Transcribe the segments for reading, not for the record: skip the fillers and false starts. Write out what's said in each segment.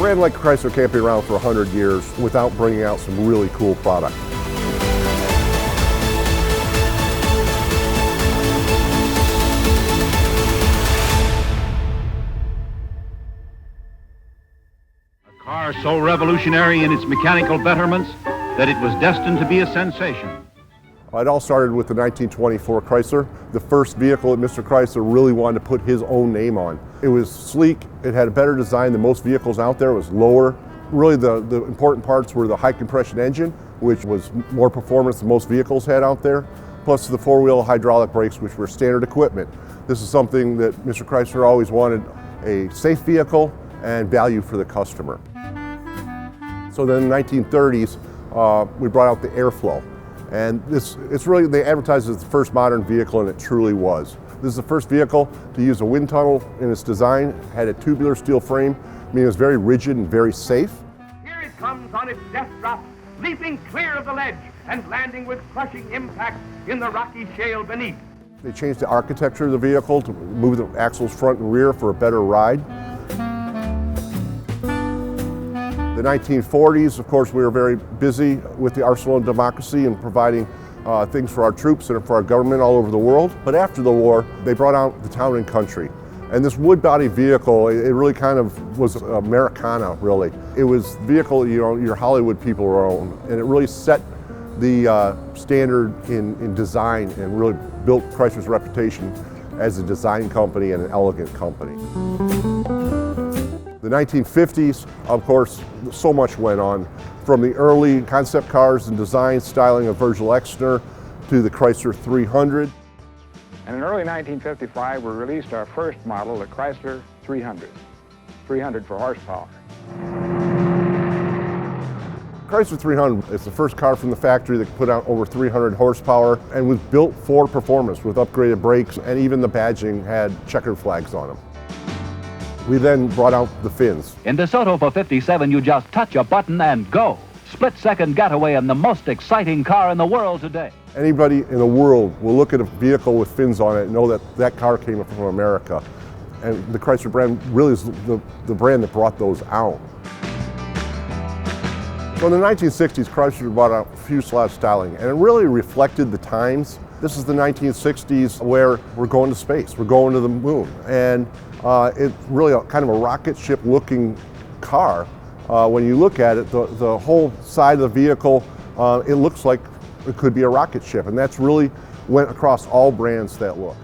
brand like Chrysler can't be around for 100 years without bringing out some really cool product. A car so revolutionary in its mechanical betterments that it was destined to be a sensation. It all started with the 1924 Chrysler, the first vehicle that Mr. Chrysler really wanted to put his own name on. It was sleek, it had a better design than most vehicles out there, it was lower. Really the important parts were the high compression engine, which was more performance than most vehicles had out there, plus the four-wheel hydraulic brakes, which were standard equipment. This is something that Mr. Chrysler always wanted, a safe vehicle and value for the customer. So then in the 1930s, we brought out the Airflow. And it's really, they advertised it as the first modern vehicle, and it truly was. This is the first vehicle to use a wind tunnel in its design, had a tubular steel frame, meaning it was very rigid and very safe. Here it comes on its death drop, leaping clear of the ledge and landing with crushing impact in the rocky shale beneath. They changed the architecture of the vehicle to move the axles front and rear for a better ride. The 1940s, of course, we were very busy with the arsenal of democracy and providing things for our troops and for our government all over the world. But after the war, they brought out the Town and Country. And this wood body vehicle, it really kind of was Americana, really. It was the vehicle, you know, your Hollywood people were on, and it really set the standard in design and really built Chrysler's reputation as a design company and an elegant company. The 1950s, of course, so much went on, from the early concept cars and design styling of Virgil Exner to the Chrysler 300. And in early 1955, we released our first model, the Chrysler 300, 300 for horsepower. Chrysler 300 is the first car from the factory that put out over 300 horsepower and was built for performance with upgraded brakes, and even the badging had checkered flags on them. We then brought out the fins. In DeSoto for 57, you just touch a button and go. Split-second getaway in the most exciting car in the world today. Anybody in the world will look at a vehicle with fins on it and know that that car came from America. And the Chrysler brand really is the brand that brought those out. So in the 1960s, Chrysler brought out fuselage styling, and it really reflected the times. This is the 1960s where we're going to space, we're going to the moon. And it's really kind of a rocket ship looking car. When you look at it, the whole side of the vehicle, it looks like it could be a rocket ship, and that's really went across all brands, that look.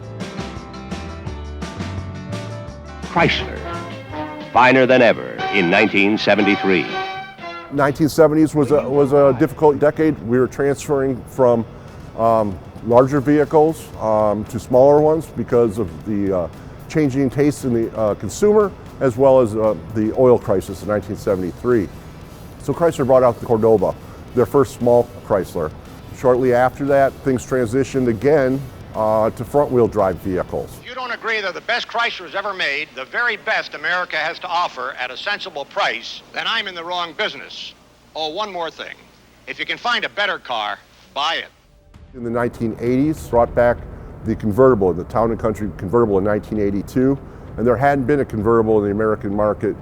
Chrysler, finer than ever in 1973. 1970s was a difficult decade. We were transferring from larger vehicles to smaller ones because of the changing tastes in the consumer, as well as the oil crisis in 1973. So Chrysler brought out the Cordoba, their first small Chrysler. Shortly after that, things transitioned again to front-wheel drive vehicles. If you don't agree they're the best Chryslers ever made, the very best America has to offer at a sensible price, then I'm in the wrong business. Oh, one more thing. If you can find a better car, buy it. In the 1980s, brought back the convertible, the Town and Country convertible in 1982, and there hadn't been a convertible in the American market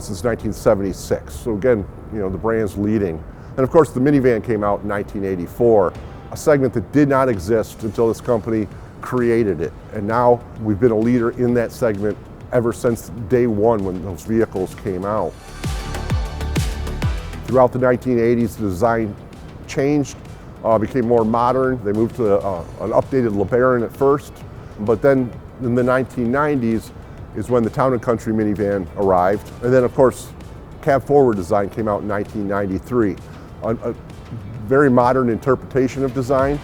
since 1976. So again, you know, the brand's leading. And of course, the minivan came out in 1984, a segment that did not exist until this company created it. And now we've been a leader in that segment ever since day one when those vehicles came out. Throughout the 1980s, the design changed, became more modern. They moved to an updated LeBaron at first, but then in the 1990s is when the Town and Country minivan arrived. And then of course, cab forward design came out in 1993. A very modern interpretation of design.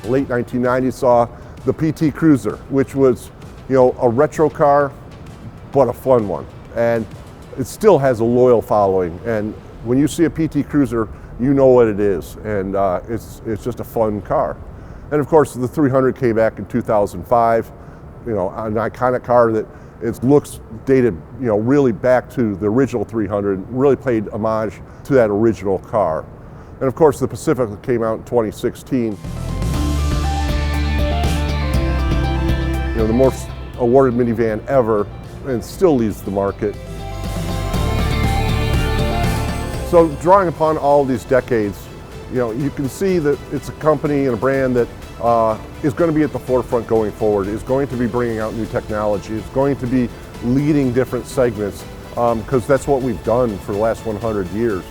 Late 1990s saw the PT Cruiser, which was, you know, a retro car, but a fun one. And it still has a loyal following. And when you see a PT Cruiser, you know what it is. And it's just a fun car. And of course, the 300 came back in 2005, you know, an iconic car that it looks dated, you know, really back to the original 300, really paid homage to that original car. And of course, the Pacifica came out in 2016. You know, the most awarded minivan ever, and still leads the market. So drawing upon all these decades, you can see that it's a company and a brand that is going to be at the forefront going forward, is going to be bringing out new technology, is going to be leading different segments, because that's what we've done for the last 100 years.